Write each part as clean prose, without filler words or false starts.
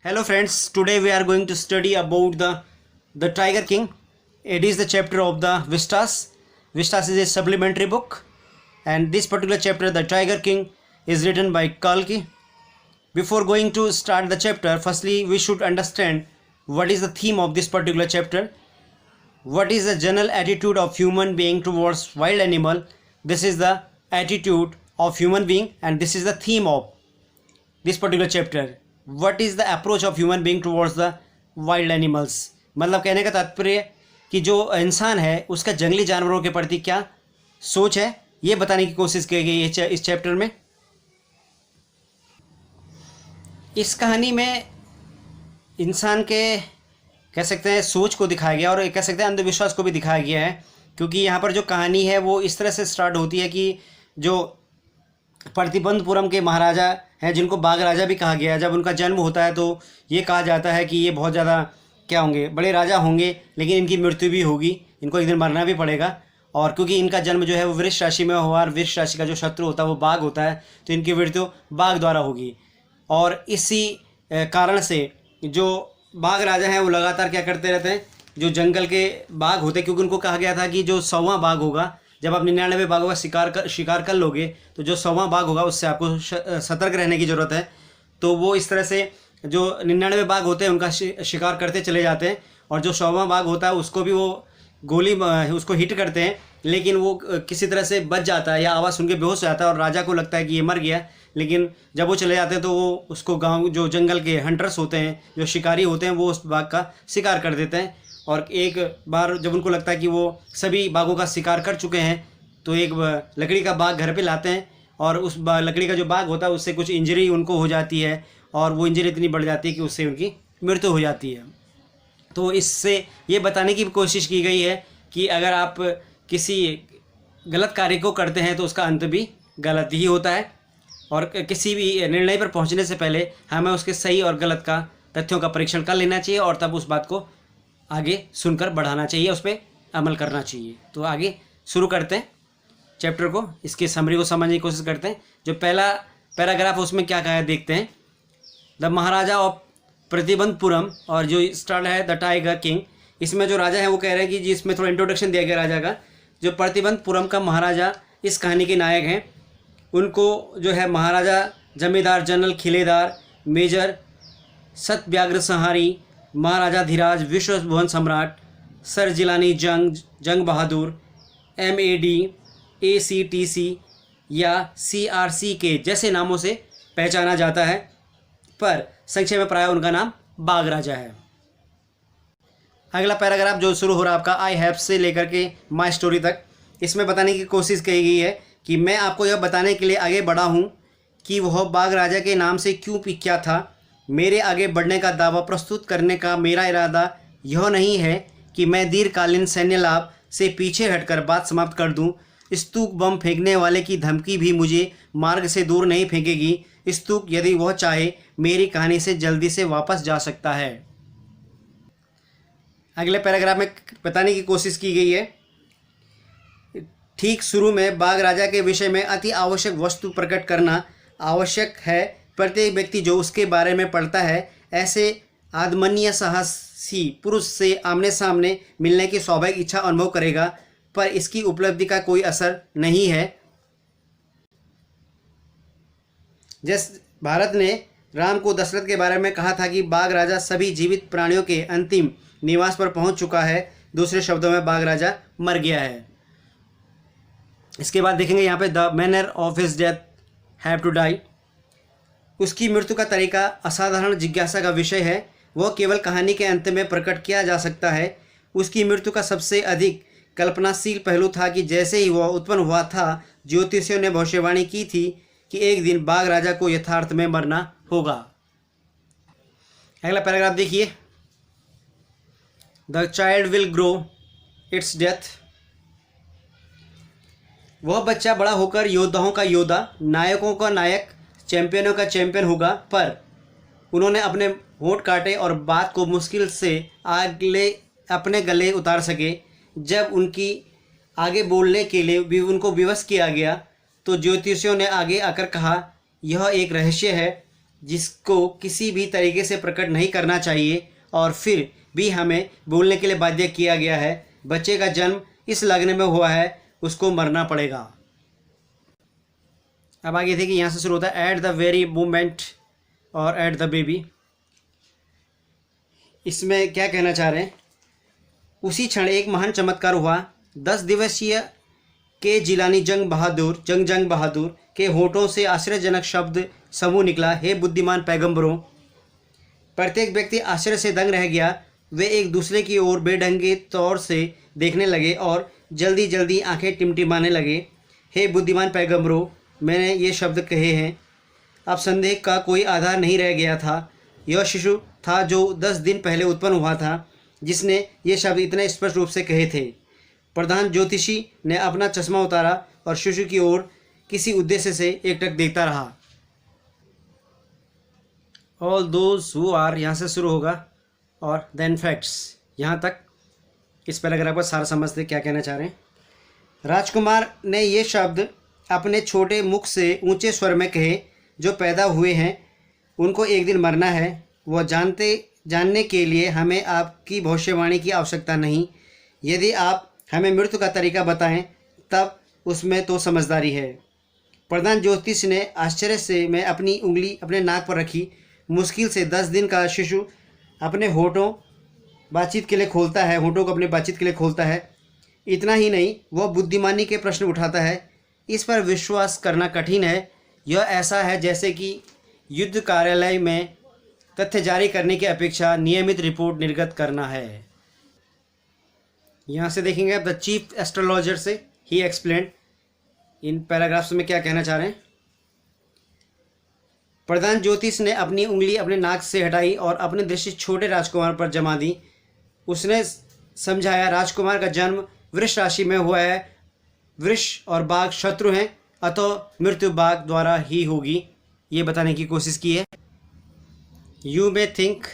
Hello friends, today we are going to study about the Tiger King. It is the chapter of the Vistas. Vistas is a supplementary book, and this particular chapter, the Tiger King, is written by Kalki. Before going to start the chapter, firstly we should understand what is the theme of this particular chapter. What is the general attitude of human being towards wild animal? This is the attitude of human being, and this is the theme of this particular chapter. What is the approach of human being towards the wild animals? मतलब कहने का तात्पर्य कि जो इंसान है उसका जंगली जानवरों के प्रति क्या सोच है, ये बताने की कोशिश की गई है इस चैप्टर में। इस कहानी में इंसान के कह सकते हैं सोच को दिखाया गया और कह सकते हैं अंधविश्वास को भी दिखाया गया है, क्योंकि यहाँ पर जो कहानी है वो इस तरह से स्टार्ट होती है कि जो प्रतिबंधपुरम के महाराजा हैं, जिनको बाघ राजा भी कहा गया है, जब उनका जन्म होता है तो ये कहा जाता है कि ये बहुत ज़्यादा क्या होंगे, बड़े राजा होंगे, लेकिन इनकी मृत्यु भी होगी, इनको एक दिन मरना भी पड़ेगा। और क्योंकि इनका जन्म जो है वो वृष राशि में हुआ और वृष राशि का जो शत्रु होता है वो बाघ होता है, तो इनकी मृत्यु बाघ द्वारा होगी। और इसी कारण से जो बाघ राजा हैं वो लगातार क्या करते रहते हैं, जो जंगल के बाघ होते हैं, क्योंकि उनको कहा गया था कि जो 100वां बाघ होगा, जब आप 99 बाघों का शिकार कर लोगे तो जो 100वां बाघ होगा उससे आपको सतर्क रहने की ज़रूरत है। तो वो इस तरह से जो 99 बाघ होते हैं उनका शिकार करते चले जाते हैं, और जो 100वां बाघ होता है उसको भी वो गोली उसको हिट करते हैं, लेकिन वो किसी तरह से बच जाता है या आवाज़ सुन के बेहोश हो जाता है और राजा को लगता है कि ये मर गया। लेकिन जब वो चले जाते हैं तो वो उसको गाँव जो जंगल के हंटर्स होते हैं, जो शिकारी होते हैं, वो उस बाघ का शिकार कर देते हैं। और एक बार जब उनको लगता है कि वो सभी बाघों का शिकार कर चुके हैं तो एक लकड़ी का बाघ घर पे लाते हैं, और उस लकड़ी का जो बाघ होता है उससे कुछ इंजरी उनको हो जाती है, और वो इंजरी इतनी बढ़ जाती है कि उससे उनकी मृत्यु हो जाती है। तो इससे ये बताने की कोशिश की गई है कि अगर आप किसी गलत कार्य को करते हैं तो उसका अंत भी गलत ही होता है, और किसी भी निर्णय पर पहुंचने से पहले हमें उसके सही और गलत का तथ्यों का परीक्षण कर लेना चाहिए, और तब उस बात को आगे सुनकर बढ़ाना चाहिए, उस पर अमल करना चाहिए। तो आगे शुरू करते हैं चैप्टर को, इसके समरी को समझने की कोशिश करते हैं। जो पहला पैराग्राफ उसमें क्या कहा है देखते हैं। द महाराजा ऑफ प्रतिबंधपुरम, और जो स्टार्ट है द टाइगर किंग, इसमें जो राजा है वो कह रहे हैं कि जिसमें थोड़ा इंट्रोडक्शन दिया गया राजा का। जो प्रतिबंधपुरम का महाराजा इस कहानी के नायक हैं, उनको जो है महाराजा जमींदार जनरल खिलेदार मेजर सत्यव्याघ्र संहारी महाराजा धीराज विश्व भुवन सम्राट सर जिलानी जंग बहादुर MAD ACTC या CRC के जैसे नामों से पहचाना जाता है, पर संक्षेप में प्रायः उनका नाम बाघ राजा है। अगला पैराग्राफ जो शुरू हो रहा है आपका आई हैव से लेकर के माई स्टोरी तक, इसमें बताने की कोशिश की गई है कि मैं आपको यह बताने के लिए आगे बढ़ा हूँ कि वह बाघ राजा के नाम से क्यों पिक्या था। मेरे आगे बढ़ने का दावा प्रस्तुत करने का मेरा इरादा यह नहीं है कि मैं दीर्घकालीन सैन्य लाभ से पीछे हटकर बात समाप्त कर दूं। स्तूप बम फेंकने वाले की धमकी भी मुझे मार्ग से दूर नहीं फेंकेगी। स्तूप यदि वह चाहे मेरी कहानी से जल्दी से वापस जा सकता है। अगले पैराग्राफ में बताने की कोशिश की गई है, ठीक शुरू में बाघ राजा के विषय में अति आवश्यक वस्तु प्रकट करना आवश्यक है। प्रत्येक व्यक्ति जो उसके बारे में पढ़ता है ऐसे आदमनीय साहसी पुरुष से आमने सामने मिलने की स्वाभाविक इच्छा अनुभव करेगा, पर इसकी उपलब्धि का कोई असर नहीं है। जैसे भारत ने राम को दशरथ के बारे में कहा था कि बाघ राजा सभी जीवित प्राणियों के अंतिम निवास पर पहुंच चुका है, दूसरे शब्दों में बाघ राजा मर गया है। इसके बाद देखेंगे यहाँ पे the manner of his death have to die, उसकी मृत्यु का तरीका असाधारण जिज्ञासा का विषय है। वह केवल कहानी के अंत में प्रकट किया जा सकता है। उसकी मृत्यु का सबसे अधिक कल्पनाशील पहलू था कि जैसे ही वह उत्पन्न हुआ था, ज्योतिषियों ने भविष्यवाणी की थी कि एक दिन बाघ राजा को यथार्थ में मरना होगा। अगला पैराग्राफ देखिए, the child will grow it's death, वह बच्चा बड़ा होकर योद्धाओं का योद्धा, नायकों का नायक, चैंपियनों का चैंपियन होगा। पर उन्होंने अपने होंठ काटे और बात को मुश्किल से अपने गले उतार सके। जब उनकी आगे बोलने के लिए भी उनको विवश किया गया तो ज्योतिषियों ने आगे आकर कहा, यह एक रहस्य है जिसको किसी भी तरीके से प्रकट नहीं करना चाहिए और फिर भी हमें बोलने के लिए बाध्य किया गया है। बच्चे का जन्म इस लग्न में हुआ है, उसको मरना पड़ेगा। अब आगे देखिए, यहाँ से शुरू होता है एट द वेरी मोमेंट और एट द बेबी। इसमें क्या कहना चाह रहे हैं, उसी क्षण एक महान चमत्कार हुआ। 10 दिवसीय के जिलानी जंग बहादुर के होठों से आश्चर्यजनक शब्द समूह निकला, हे बुद्धिमान पैगंबरों। प्रत्येक व्यक्ति आश्चर्य से दंग रह गया। वे एक दूसरे की ओर बेढंगे तौर से देखने लगे और जल्दी जल्दी आंखें टिमटिमाने लगे। हे बुद्धिमान पैगंबरों, मैंने ये शब्द कहे हैं। अब संदेह का कोई आधार नहीं रह गया था। यह शिशु था जो 10 दिन पहले उत्पन्न हुआ था, जिसने ये शब्द इतने स्पष्ट रूप से कहे थे। प्रधान ज्योतिषी ने अपना चश्मा उतारा और शिशु की ओर किसी उद्देश्य से एकटक देखता रहा। ऑल दोज हु आर, यहाँ से शुरू होगा और देन फैक्ट्स, यहाँ तक इस पैराग्राफ का सारा समझते क्या कहना चाह रहे हैं। राजकुमार ने ये शब्द अपने छोटे मुख से ऊंचे स्वर में कहे, जो पैदा हुए हैं उनको एक दिन मरना है। वह जानने के लिए हमें आपकी भविष्यवाणी की आवश्यकता नहीं। यदि आप हमें मृत्यु का तरीका बताएं तब उसमें तो समझदारी है। प्रधान ज्योतिष ने आश्चर्य से मैं अपनी उंगली अपने नाक पर रखी। मुश्किल से 10 दिन का शिशु अपने होठों को अपने बातचीत के लिए खोलता है। इतना ही नहीं, वह बुद्धिमानी के प्रश्न उठाता है। इस पर विश्वास करना कठिन है। यह ऐसा है जैसे कि युद्ध कार्यालय में तथ्य जारी करने की अपेक्षा नियमित रिपोर्ट निर्गत करना है। यहाँ से देखेंगे आप द चीफ एस्ट्रोलॉजर से ही एक्सप्लेन्ड, इन पैराग्राफ्स में क्या कहना चाह रहे हैं। प्रधान ज्योतिष ने अपनी उंगली अपने नाक से हटाई और अपनी दृष्टि छोटे राजकुमार पर जमा दी। उसने समझाया, राजकुमार का जन्म वृष राशि में हुआ है। वृष और बाघ शत्रु हैं, अतः मृत्यु बाघ द्वारा ही होगी, ये बताने की कोशिश की है। You may think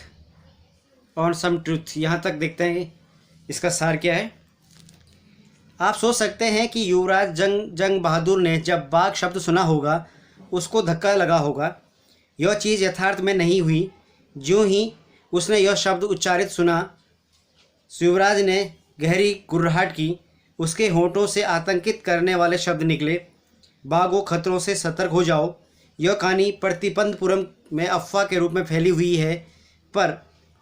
on some truth, यहाँ तक देखते हैं इसका सार क्या है। आप सोच सकते हैं कि युवराज जंग बहादुर ने जब बाघ शब्द सुना होगा उसको धक्का लगा होगा। यह चीज़ यथार्थ में नहीं हुई। ज्यों ही उसने यह शब्द उच्चारित सुना, युवराज ने गहरी गुर्राहट की। उसके होठों से आतंकित करने वाले शब्द निकले, बाघों खतरों से सतर्क हो जाओ। यह कहानी प्रतिपंतपुरम में अफवाह के रूप में फैली हुई है, पर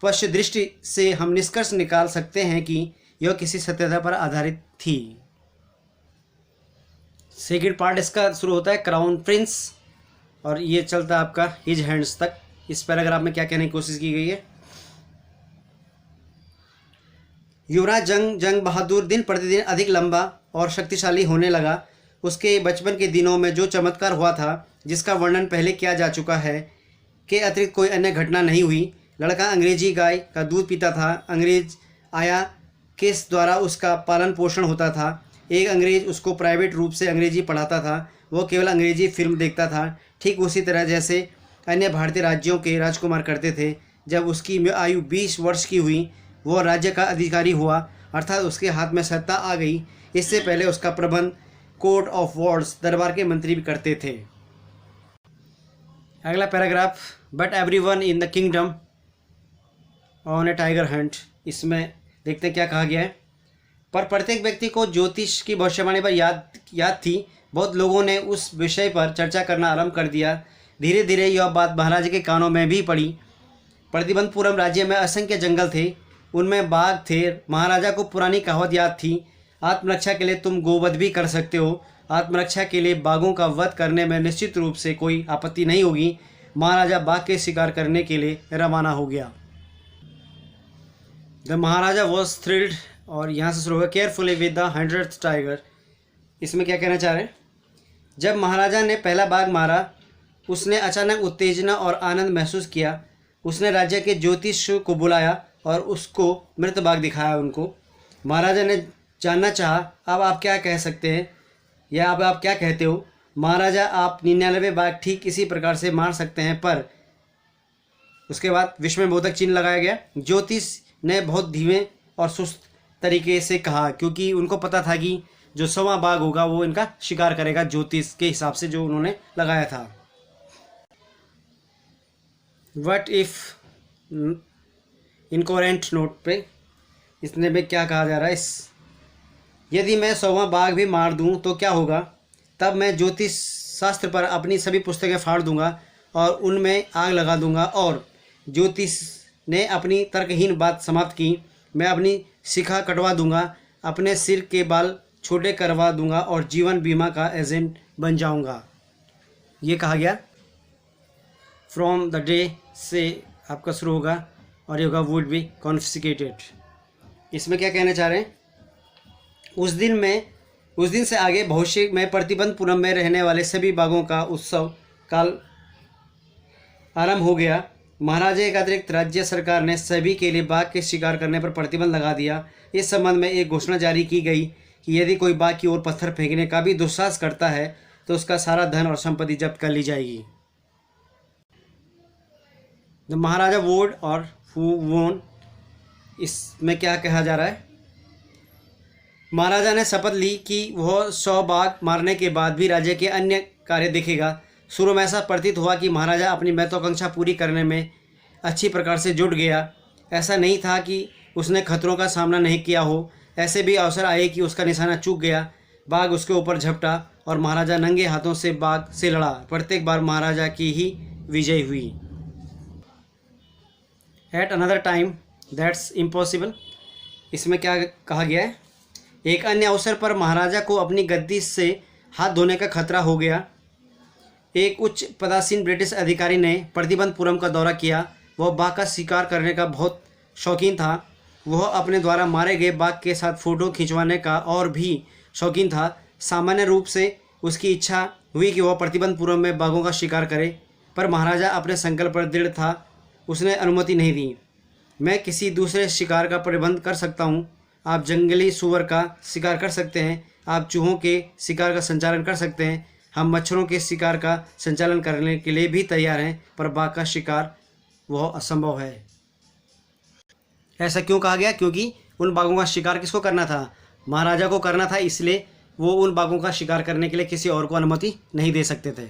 पश्च दृष्टि से हम निष्कर्ष निकाल सकते हैं कि यह किसी सत्यता पर आधारित थी। सेकंड पार्ट इसका शुरू होता है क्राउन प्रिंस, और ये चलता है आपका हिज हैंड्स तक। इस पैराग्राफ में क्या कहने की कोशिश की गई है। युवराज जंग बहादुर दिन प्रतिदिन अधिक लंबा और शक्तिशाली होने लगा। उसके बचपन के दिनों में जो चमत्कार हुआ था, जिसका वर्णन पहले किया जा चुका है, के अतिरिक्त कोई अन्य घटना नहीं हुई। लड़का अंग्रेजी गाय का दूध पीता था। अंग्रेज आया किस द्वारा उसका पालन पोषण होता था। एक अंग्रेज उसको प्राइवेट रूप से अंग्रेजी पढ़ाता था। वो केवल अंग्रेजी फिल्म देखता था, ठीक उसी तरह जैसे अन्य भारतीय राज्यों के राजकुमार करते थे। जब उसकी आयु 20 वर्ष की हुई, वह राज्य का अधिकारी हुआ, अर्थात उसके हाथ में सत्ता आ गई। इससे पहले उसका प्रबंध कोर्ट ऑफ वॉर्ड्स, दरबार के मंत्री भी करते थे। अगला paragraph, but everyone in the kingdom on A tiger Hunt. इसमें देखते हैं क्या कहा गया है। पर प्रत्येक व्यक्ति को ज्योतिष की भविष्यवाणी पर याद थी। बहुत लोगों ने उस विषय पर चर्चा करना आरंभ कर दिया। धीरे धीरे यह बात महाराजा के कानों में भी पड़ी। प्रतिबंधपुरम राज्य में असंख्य जंगल थे, उनमें बाघ थे। महाराजा को पुरानी कहावत याद थी, आत्मरक्षा के लिए तुम गोवध भी कर सकते हो। आत्मरक्षा के लिए बाघों का वध करने में निश्चित रूप से कोई आपत्ति नहीं होगी। महाराजा बाघ के शिकार करने के लिए रवाना हो गया। द महाराजा वॉज थ्रिल्ड, और यहाँ से शुरू होगा carefully with the 100th tiger. इसमें क्या कहना चाह रहे हैं। जब महाराजा ने पहला बाघ मारा, उसने अचानक उत्तेजना और आनंद महसूस किया। उसने राज्य के ज्योतिष को बुलाया और उसको मृत बाघ दिखाया उनको। महाराजा ने जानना चाहा, अब आप क्या कह सकते हैं, या अब आप क्या कहते हो। महाराजा, आप 99 बाघ ठीक इसी प्रकार से मार सकते हैं, पर उसके बाद विस्मयबोधक चिन्ह लगाया गया। ज्योतिष ने बहुत धीमे और सुस्त तरीके से कहा, क्योंकि उनको पता था कि जो 100वां बाघ होगा वो इनका शिकार करेगा, ज्योतिष के हिसाब से जो उन्होंने लगाया था। वट इफ़ इनकोरेंट नोट पे इसने में क्या कहा जा रहा है, इस यदि मैं 100वां बाघ भी मार दूं तो क्या होगा, तब मैं ज्योतिष शास्त्र पर अपनी सभी पुस्तकें फाड़ दूंगा और उनमें आग लगा दूंगा। और ज्योतिष ने अपनी तर्कहीन बात समाप्त की। मैं अपनी शिखा कटवा दूंगा, अपने सिर के बाल छोटे करवा दूंगा और जीवन बीमा का एजेंट बन जाऊंगा। ये कहा गया फ्रॉम द डे से आपका शुरू होगा और ये होगा वुड बी कॉन्फिस्केटेड। इसमें क्या कहना चाह रहे हैं, उस दिन से आगे भविष्य में प्रतिबंधपुरम में रहने वाले सभी बाघों का उत्सव काल आरंभ हो गया। महाराजा के अतिरिक्त राज्य सरकार ने सभी के लिए बाघ के शिकार करने पर प्रतिबंध लगा दिया। इस संबंध में एक घोषणा जारी की गई कि यदि कोई बाघ की ओर पत्थर फेंकने का भी दुस्साहस करता है तो उसका सारा धन और संपत्ति जब्त कर ली जाएगी। द महाराजा वोड और हु वोन, इसमें क्या कहा जा रहा है, महाराजा ने शपथ ली कि वह 100 बाघ मारने के बाद भी राज्य के अन्य कार्य देखेगा। शुरू में ऐसा प्रतीत हुआ कि महाराजा अपनी महत्वाकांक्षा पूरी करने में अच्छी प्रकार से जुट गया। ऐसा नहीं था कि उसने खतरों का सामना नहीं किया हो, ऐसे भी अवसर आए कि उसका निशाना चूक गया। बाघ उसके ऊपर झपटा और महाराजा नंगे हाथों से बाघ से लड़ा। प्रत्येक बार महाराजा की ही विजय हुई। At another time that's impossible, इसमें क्या कहा गया है, एक अन्य अवसर पर महाराजा को अपनी गद्दी से हाथ धोने का खतरा हो गया। एक उच्च पदासीन ब्रिटिश अधिकारी ने प्रतिबंधपुरम का दौरा किया। वह बाघ का शिकार करने का बहुत शौकीन था। वह अपने द्वारा मारे गए बाघ के साथ फ़ोटो खिंचवाने का और भी शौकीन था। सामान्य रूप से उसकी इच्छा हुई कि वह प्रतिबंधपुरम में बाघों का शिकार करे, पर महाराजा अपने संकल्प पर दृढ़ था। उसने अनुमति नहीं दी। मैं किसी दूसरे शिकार का प्रबंध कर सकता हूँ। आप जंगली सूअर का शिकार कर सकते हैं, आप चूहों के शिकार का संचालन कर सकते हैं, हम मच्छरों के शिकार का संचालन करने के लिए भी तैयार हैं, पर बाघ का शिकार वह असंभव है। ऐसा क्यों कहा गया, क्योंकि उन बाघों का शिकार किसको करना था, महाराजा को करना था, इसलिए वो उन बाघों का शिकार करने के लिए किसी और को अनुमति नहीं दे सकते थे।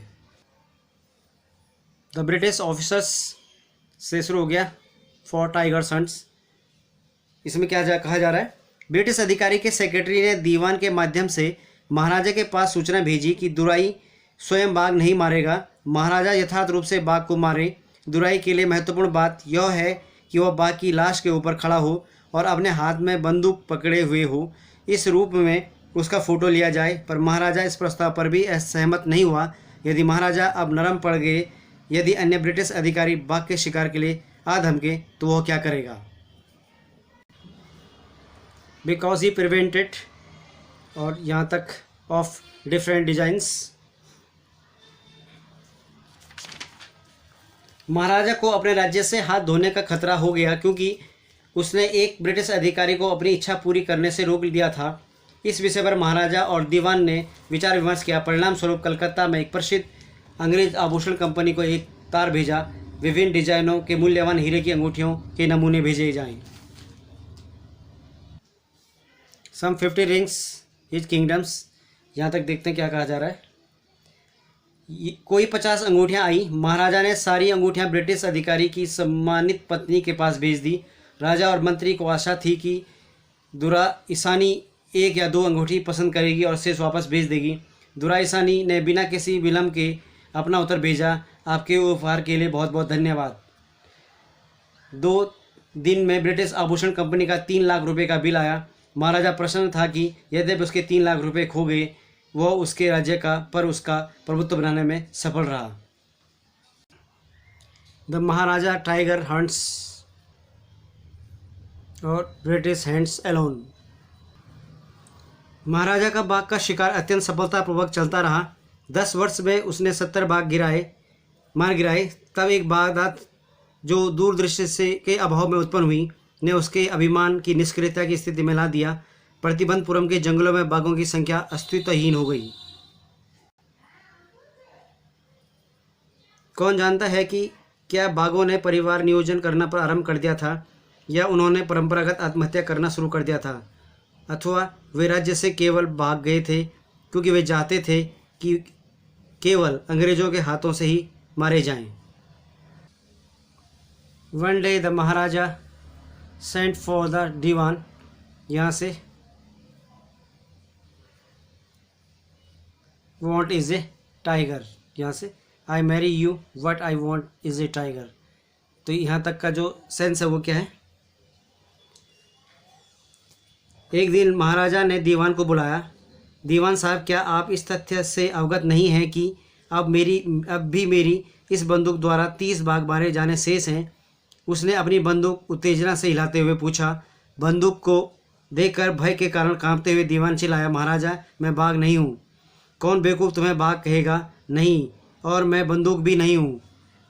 द ब्रिटिश ऑफिसर्स से शुरू हो गया फॉर टाइगर हंट्स। इसमें क्या कहा जा रहा है, ब्रिटिश अधिकारी के सेक्रेटरी ने दीवान के माध्यम से महाराजा के पास सूचना भेजी कि दुराई स्वयं बाघ नहीं मारेगा, महाराजा यथार्थ रूप से बाघ को मारे। दुराई के लिए महत्वपूर्ण बात यह है कि वह बाघ की लाश के ऊपर खड़ा हो और अपने हाथ में बंदूक पकड़े हुए हो, इस रूप में उसका फ़ोटो लिया जाए। पर महाराजा इस प्रस्ताव पर भी सहमत नहीं हुआ। यदि महाराजा अब नरम पड़ गए, यदि अन्य ब्रिटिश अधिकारी बाघ के शिकार के लिए आ धमके, तो वह क्या करेगा। बिकॉज ही प्रिवेंटेड, और यहाँ तक ऑफ डिफरेंट डिजाइंस। महाराजा को अपने राज्य से हाथ धोने का खतरा हो गया क्योंकि उसने एक ब्रिटिश अधिकारी को अपनी इच्छा पूरी करने से रोक दिया था। इस विषय पर महाराजा और दीवान ने विचार विमर्श किया। परिणाम स्वरूप कलकत्ता में एक प्रसिद्ध अंग्रेज आभूषण कंपनी को एक तार भेजा। विभिन्न डिजाइनों के मूल्यवान हीरे की अंगूठियों के नमूने भेजे जाएं। सम 50 रिंग्स हिज किंगडम्स, यहाँ तक देखते हैं क्या कहा जा रहा है। कोई 50 अंगूठियाँ आई। महाराजा ने सारी अंगूठियाँ ब्रिटिश अधिकारी की सम्मानित पत्नी के पास भेज दी। राजा और मंत्री को आशा थी कि दुराइसानी 1 या 2 अंगूठी पसंद करेगी और शेष वापस भेज देगी। दुराइसानी ने बिना किसी विलंब के अपना उत्तर भेजा, आपके उपहार के लिए बहुत बहुत धन्यवाद। 2 दिन में ब्रिटिश आभूषण कंपनी का 3 लाख रुपए का बिल आया। महाराजा प्रसन्न था कि यद्यपि उसके 3 लाख रुपए खो गए, वह उसके राज्य का पर उसका प्रभुत्व बनाने में सफल रहा। द महाराजा टाइगर हंट्स और ब्रिटिश हैंड्स अलोन। महाराजा का बाघ का शिकार अत्यंत सफलतापूर्वक चलता रहा। 10 वर्ष में उसने 70 बाघ मार गिराए। तब एक बागदाद जो दूरदृष्टि से के अभाव में उत्पन्न हुई ने उसके अभिमान की निष्क्रियता की स्थिति में ला दिया। प्रतिबंधपुरम के जंगलों में बाघों की संख्या अस्तित्वहीन हो गई। कौन जानता है कि क्या बाघों ने परिवार नियोजन करना प्रारंभ कर दिया था, या उन्होंने परंपरागत आत्महत्या करना शुरू कर दिया था, अथवा वे राज्य से केवल भाग गए थे क्योंकि वे चाहते थे कि केवल अंग्रेज़ों के हाथों से ही मारे जाएं। One day the maharaja sent for the dewan, यहाँ से वॉन्ट इज़ ए टाइगर, यहाँ से I marry you what I want is a tiger. तो यहाँ तक का जो सेंस है वो क्या है? एक दिन महाराजा ने दीवान को बुलाया। दीवान साहब, क्या आप इस तथ्य से अवगत नहीं हैं कि अब भी मेरी इस बंदूक द्वारा 30 बाघ मारे जाने शेष हैं? उसने अपनी बंदूक उत्तेजना से हिलाते हुए पूछा। बंदूक को देखकर भय के कारण कांपते हुए दीवान चिल्लाया, महाराजा मैं बाघ नहीं हूँ। कौन बेवकूफ़ तुम्हें बाघ कहेगा? नहीं, और मैं बंदूक भी नहीं हूँ।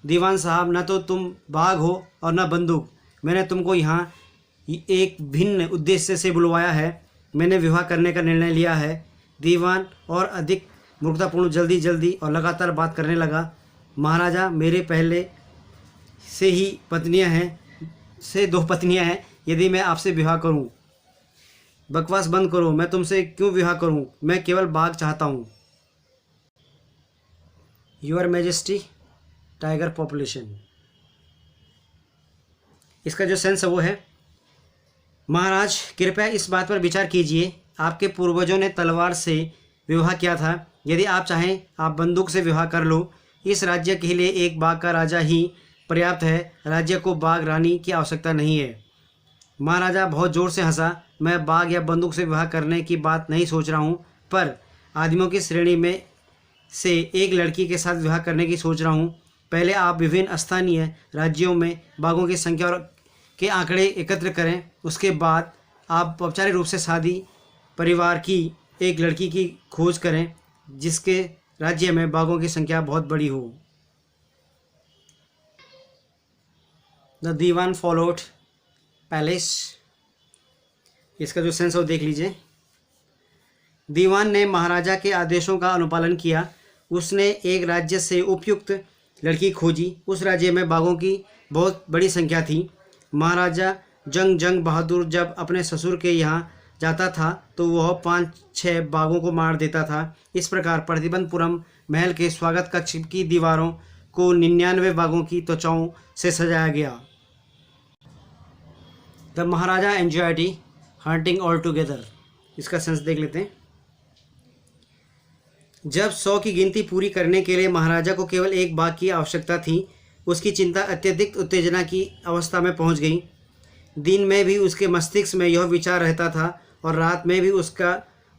दीवान साहब, न तो तुम बाघ हो और न बंदूक। मैंने तुमको यहाँ एक भिन्न उद्देश्य से बुलवाया है। मैंने विवाह करने का निर्णय लिया है। दीवान और अधिक मूर्खतापूर्ण जल्दी और लगातार बात करने लगा। महाराजा, मेरे पहले से ही दो पत्नियां हैं। यदि मैं आपसे विवाह करूं, बकवास बंद करो। मैं तुमसे क्यों विवाह करूं? मैं केवल बाघ चाहता हूं। Your majesty, tiger population. इसका जो सेंस है वो है, महाराज कृपया इस बात पर विचार कीजिए। आपके पूर्वजों ने तलवार से विवाह किया था। यदि आप चाहें आप बंदूक से विवाह कर लो। इस राज्य के लिए एक बाघ का राजा ही पर्याप्त है। राज्य को बाघ रानी की आवश्यकता नहीं है। महाराजा बहुत ज़ोर से हंसा। मैं बाघ या बंदूक से विवाह करने की बात नहीं सोच रहा हूँ, पर आदमियों की श्रेणी में से एक लड़की के साथ विवाह करने की सोच रहा हूँ। पहले आप विभिन्न स्थानीय राज्यों में बाघों की संख्या और के आंकड़े एकत्र करें। उसके बाद आप औपचारिक रूप से शादी परिवार की एक लड़की की खोज करें जिसके राज्य में बाघों की संख्या बहुत बड़ी हो। The Dewan followed palace. इसका जो सेंस है वो देख लीजिए। दीवान ने महाराजा के आदेशों का अनुपालन किया। उसने एक राज्य से उपयुक्त लड़की खोजी। उस राज्य में बाघों की बहुत बड़ी संख्या थी। महाराजा जंग बहादुर जब अपने ससुर के यहाँ जाता था तो वह 5-6 बाघों को मार देता था। इस प्रकार प्रतिबंधपुरम महल के स्वागत कक्ष की दीवारों को 99 बाघों की त्वचाओं से सजाया गया। The Maharaja enjoyed hunting all together. इसका सेंस देख लेते हैं। जब 100 की गिनती पूरी करने के लिए महाराजा को केवल एक बाघ की आवश्यकता थी, उसकी चिंता अत्यधिक उत्तेजना की अवस्था में पहुंच गई। दिन में भी उसके मस्तिष्क में यह विचार रहता था और रात में भी उसका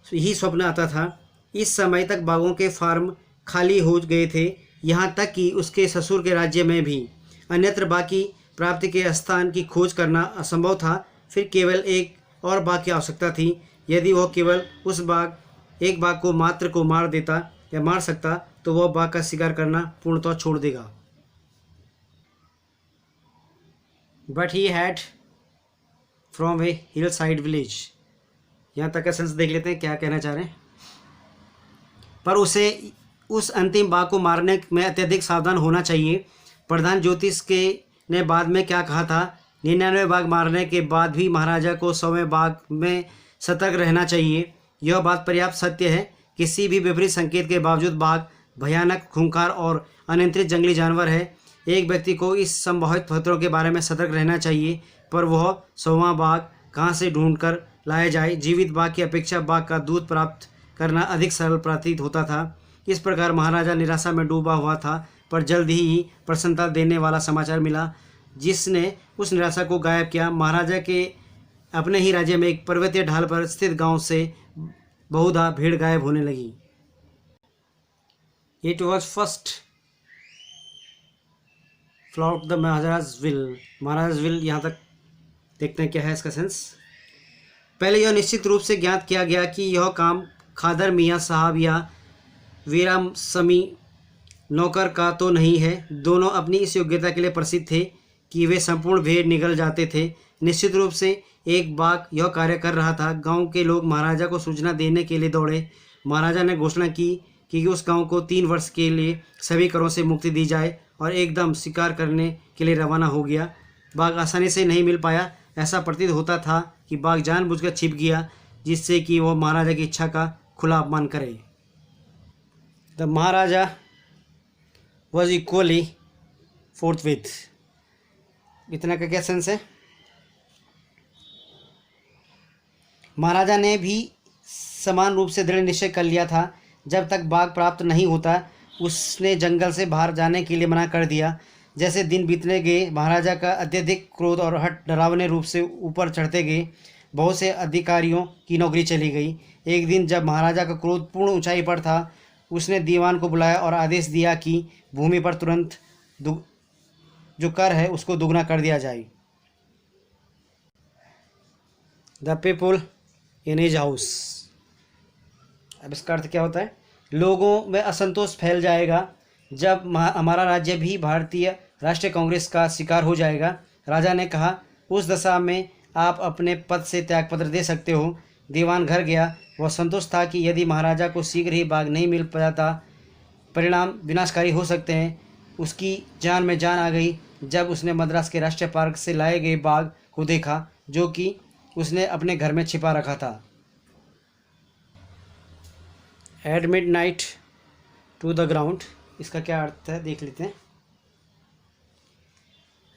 ही स्वप्न आता था। इस समय तक बाघों के फार्म खाली हो गए थे, यहाँ तक कि उसके ससुर के राज्य में भी अन्यत्र बाघ की प्राप्ति के स्थान की खोज करना असंभव था। फिर केवल एक और बाघ की आवश्यकता थी। यदि वह केवल उस एक बाघ को मात्र को मार देता या मार सकता तो वह बाघ का शिकार करना पूर्णतः छोड़ देगा। But he had from A hill side village. यहाँ तक का सेंस देख लेते हैं क्या कहना चाह रहे हैं। पर उसे उस अंतिम बाघ को मारने में अत्यधिक सावधान होना चाहिए। प्रधान ज्योतिष के ने बाद में क्या कहा था, 99 बाघ मारने के बाद भी महाराजा को 100वें बाघ में सतर्क रहना चाहिए। यह बात पर्याप्त सत्य है। किसी भी विपरीत संकेत के बावजूद बाघ भयानक, खूंखार और अनियंत्रित जंगली जानवर है। एक व्यक्ति को इस संभावित खतरों के बारे में सतर्क रहना चाहिए, पर वह 100वां बाघ कहाँ से ढूंढकर लाया जाए। जीवित बाघ की अपेक्षा बाघ का दूध प्राप्त करना अधिक सरल प्रतीत होता था। इस प्रकार महाराजा निराशा में डूबा हुआ था, पर जल्द ही प्रसन्नता देने वाला समाचार मिला जिसने उस निराशा को गायब किया। महाराजा के अपने ही राज्य में एक पर्वतीय ढाल पर स्थित गांव से बहुधा भीड़ गायब होने लगी। It was first flout the Maharaj will. यहाँ तक देखते हैं क्या है इसका सेंस। पहले यह निश्चित रूप से ज्ञात किया गया कि यह काम खादर मियाँ साहब या वीराम समी नौकर का तो नहीं है। दोनों अपनी इस योग्यता के लिए प्रसिद्ध थे कि वे संपूर्ण भेड़ निगल जाते थे। निश्चित रूप से एक बाघ यह कार्य कर रहा था। गांव के लोग महाराजा को सूचना देने के लिए दौड़े। महाराजा ने घोषणा की कि उस गांव को 3 वर्ष के लिए सभी करों से मुक्ति दी जाए और एकदम शिकार करने के लिए रवाना हो गया। बाघ आसानी से नहीं मिल पाया। ऐसा प्रतीत होता था कि बाघ जानबूझकर छिप गया जिससे कि वह महाराजा की इच्छा का खुला अपमान करे। The Maharaja was equally fourth with. इतना का क्या सेंस है? महाराजा ने भी समान रूप से दृढ़ निश्चय कर लिया था। जब तक बाघ प्राप्त नहीं होता उसने जंगल से बाहर जाने के लिए मना कर दिया। जैसे दिन बीतने गए महाराजा का अत्यधिक क्रोध और हठ डरावने रूप से ऊपर चढ़ते गए। बहुत से अधिकारियों की नौकरी चली गई। एक दिन जब महाराजा का क्रोध पूर्ण ऊंचाई पर था उसने दीवान को बुलाया और आदेश दिया कि भूमि पर तुरंत जो कर है उसको दुगना कर दिया जाए। The people in his house. अब इसका अर्थ क्या होता है? लोगों में असंतोष फैल जाएगा जब हमारा राज्य भी भारतीय राष्ट्रीय कांग्रेस का शिकार हो जाएगा। राजा ने कहा, उस दशा में आप अपने पद से त्यागपत्र दे सकते हो। दीवान घर गया। वह संतुष्ट था कि यदि महाराजा को शीघ्र ही बाघ नहीं मिल पाता परिणाम विनाशकारी हो सकते हैं। उसकी जान में जान आ गई जब उसने मद्रास के राष्ट्रीय पार्क से लाए गए बाघ को देखा जो कि उसने अपने घर में छिपा रखा था। At midnight to the ground, इसका क्या अर्थ है देख लेते हैं।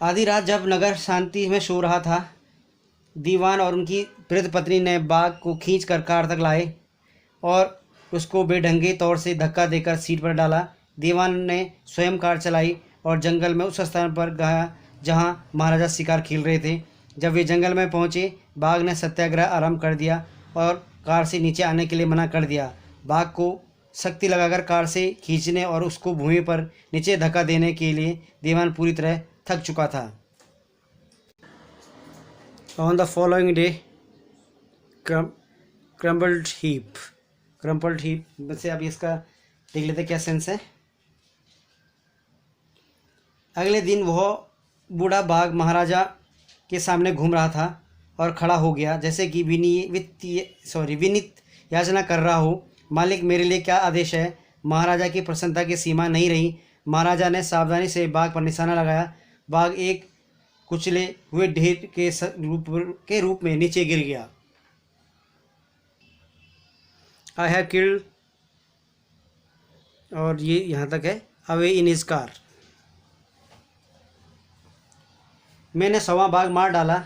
आधी रात जब नगर शांति में सो रहा था दीवान और उनकी वृद्ध पत्नी ने बाघ को खींच कर कार तक लाए और उसको बेढंगे तौर से धक्का देकर सीट पर डाला। दीवान ने स्वयं कार चलाई और जंगल में उस स्थान पर गया जहां महाराजा शिकार खेल रहे थे। जब वे जंगल में पहुंचे बाघ ने सत्याग्रह आरंभ कर दिया और कार से नीचे आने के लिए मना कर दिया। बाघ को शक्ति लगाकर कार से खींचने और उसको भूमि पर नीचे धक्का देने के लिए दीवान पूरी तरह थक चुका था। On the following day crumbled heap वैसे अभी इसका देख लेते क्या सेंस है। अगले दिन वह बूढ़ा बाघ महाराजा के सामने घूम रहा था और खड़ा हो गया जैसे कि विनीत याचना कर रहा हो। मालिक, मेरे लिए क्या आदेश है? महाराजा की प्रसन्नता की सीमा नहीं रही। महाराजा ने सावधानी से बाघ पर निशाना लगाया। बाघ एक कुचले हुए ढेर के रूप में नीचे गिर गया। आई हैव किल्ड, और ये यहाँ तक है, अवे इन हिज कार। मैंने 100वां बाघ मार डाला।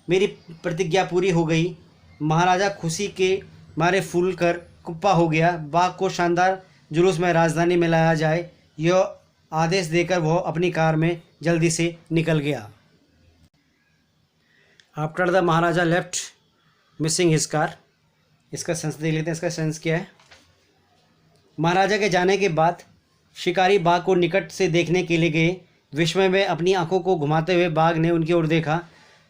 मेरी प्रतिज्ञा पूरी हो गई। महाराजा खुशी के मारे फूल कर कुप्पा हो गया। बाघ को शानदार जुलूस में राजधानी में लाया जाए, यह आदेश देकर वह अपनी कार में जल्दी से निकल गया। After the Maharaja left missing his car, इसका सेंस देख लेते हैं। इसका सेंस क्या है? महाराजा के जाने के बाद शिकारी बाघ को निकट से देखने के लिए गए। विस्मय में अपनी आंखों को घुमाते हुए बाघ ने उनकी ओर देखा।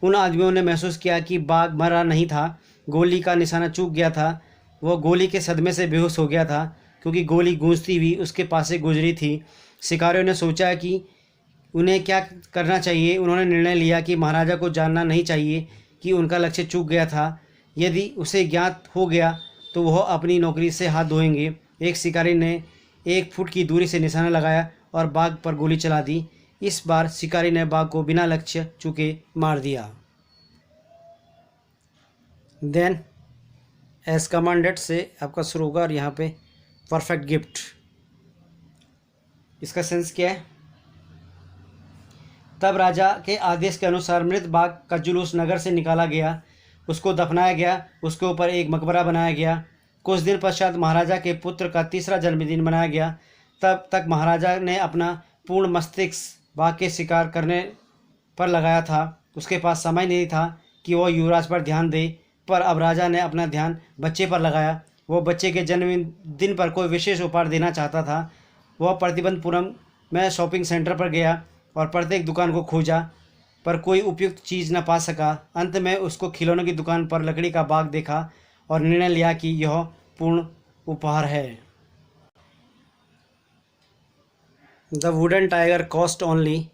उन आदमियों ने महसूस किया कि बाघ मरा नहीं था, गोली का निशाना चूक गया था। वह गोली के सदमे से बेहोश हो गया था क्योंकि गोली गूंजती हुई उसके पास से गुजरी थी। शिकारियों ने सोचा कि उन्हें क्या करना चाहिए। उन्होंने निर्णय लिया कि महाराजा को जानना नहीं चाहिए कि उनका लक्ष्य चूक गया था। यदि उसे ज्ञात हो गया तो वह अपनी नौकरी से हाथ धोएंगे। एक शिकारी ने 1 फुट की दूरी से निशाना लगाया और बाघ पर गोली चला दी। इस बार शिकारी ने बाघ को बिना लक्ष्य चूके मार दिया। देन एज कमांडेड से आपका शुरू होगा और यहाँ पे परफेक्ट गिफ्ट, इसका सेंस क्या है? तब राजा के आदेश के अनुसार मृत बाघ का जुलूस नगर से निकाला गया, उसको दफनाया गया, उसके ऊपर एक मकबरा बनाया गया। कुछ दिन पश्चात महाराजा के पुत्र का 3रा जन्मदिन मनाया गया। तब तक महाराजा ने अपना पूर्ण मस्तिष्क बाघ के शिकार करने पर लगाया था। उसके पास समय नहीं था कि वह युवराज पर ध्यान दे, पर अब राजा ने अपना ध्यान बच्चे पर लगाया। वह बच्चे के जन्मदिन पर कोई विशेष उपहार देना चाहता था। वह प्रतिबंधपुरम में शॉपिंग सेंटर पर गया और प्रत्येक दुकान को खोजा पर कोई उपयुक्त चीज़ न पा सका। अंत में उसको खिलौनों की दुकान पर लकड़ी का बाग देखा और निर्णय लिया कि यह पूर्ण उपहार है। The wooden tiger cost only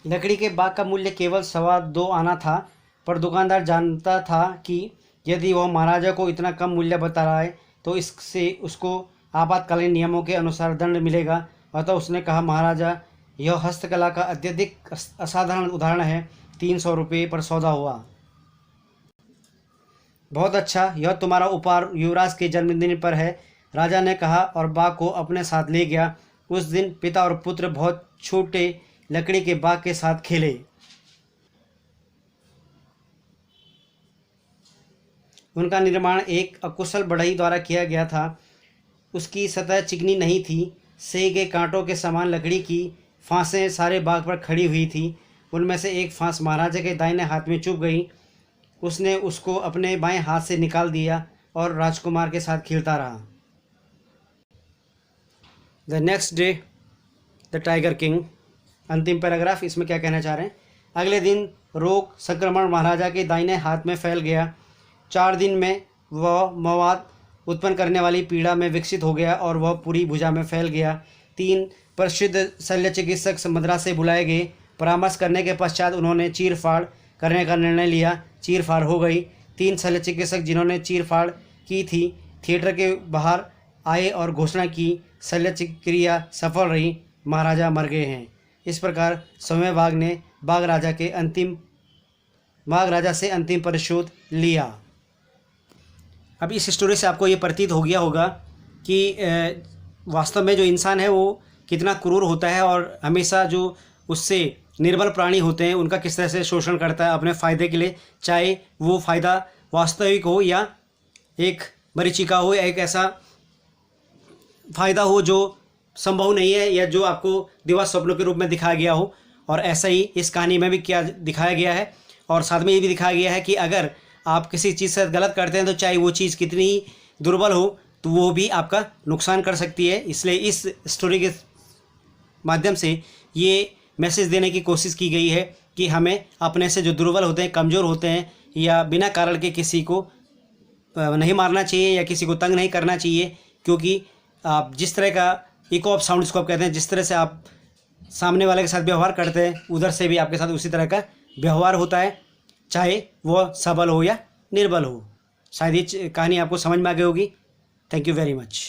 लकड़ी के बाग का मूल्य केवल 2.25 आना था, पर दुकानदार जानता था कि यदि वह महाराजा को इतना कम मूल्य बता रहा है तो इससे उसको आपातकालीन नियमों के अनुसार दंड मिलेगा। अतः उसने कहा, महाराजा, यह हस्तकला का अत्यधिक असाधारण उदाहरण है। 300 रुपये पर सौदा हुआ। बहुत अच्छा, यह तुम्हारा उपहार युवराज के जन्मदिन पर है, राजा ने कहा और बाग को अपने साथ ले गया। उस दिन पिता और पुत्र बहुत छोटे लकड़ी के बाग के साथ खेले। उनका निर्माण एक अकुशल बढ़ई द्वारा किया गया था। उसकी सतह चिकनी नहीं थी। सेब के कांटों के समान लकड़ी की फांसें सारे बाग पर खड़ी हुई थी। उनमें से एक फांस महाराजा के दाहिने हाथ में चुभ गई। उसने उसको अपने बाएं हाथ से निकाल दिया और राजकुमार के साथ खेलता रहा। The next day the tiger king. अंतिम पैराग्राफ, इसमें क्या कहना चाह रहे हैं। अगले दिन रोग संक्रमण महाराजा के दाहिने हाथ में फैल गया। 4 दिन में वह मवाद उत्पन्न करने वाली पीड़ा में विकसित हो गया और वह पूरी भुजा में फैल गया। 3 प्रसिद्ध शल्य चिकित्सक मद्रास से बुलाए गए। परामर्श करने के पश्चात उन्होंने चीर फाड़ करने का निर्णय लिया। चीर फाड़ हो गई। 3 शल्य चिकित्सक जिन्होंने चीर फाड़ की थी थिएटर के बाहर आए और घोषणा की, शल्य क्रिया सफल रही, महाराजा मर गए हैं। इस प्रकार समय बाघ ने बाघ राजा से अंतिम प्रतिशोध लिया। अब इस स्टोरी से आपको ये प्रतीत हो गया होगा कि वास्तव में जो इंसान है वो कितना क्रूर होता है और हमेशा जो उससे निर्बल प्राणी होते हैं उनका किस तरह से शोषण करता है अपने फ़ायदे के लिए, चाहे वो फ़ायदा वास्तविक हो या एक मरीचिका हो या एक ऐसा फ़ायदा हो जो संभव नहीं है या जो आपको दिवा स्वप्नों के रूप में दिखाया गया हो। और ऐसा ही इस कहानी में भी क्या दिखाया गया है और साथ में ये भी दिखाया गया है कि अगर आप किसी चीज़ से गलत करते हैं तो चाहे वो चीज़ कितनी ही दुर्बल हो तो वो भी आपका नुकसान कर सकती है। इसलिए इस स्टोरी के माध्यम से ये मैसेज देने की कोशिश की गई है कि हमें अपने से जो दुर्बल होते हैं, कमज़ोर होते हैं या बिना कारण के किसी को नहीं मारना चाहिए या किसी को तंग नहीं करना चाहिए, क्योंकि आप जिस तरह का इको ऑफ साउंड इसको आप कहते हैं, जिस तरह से आप सामने वाले के साथ व्यवहार करते हैं उधर से भी आपके साथ उसी तरह का व्यवहार होता है, चाहे वह सबल हो या निर्बल हो। शायद ये कहानी आपको समझ में आ गई होगी। Thank you very much.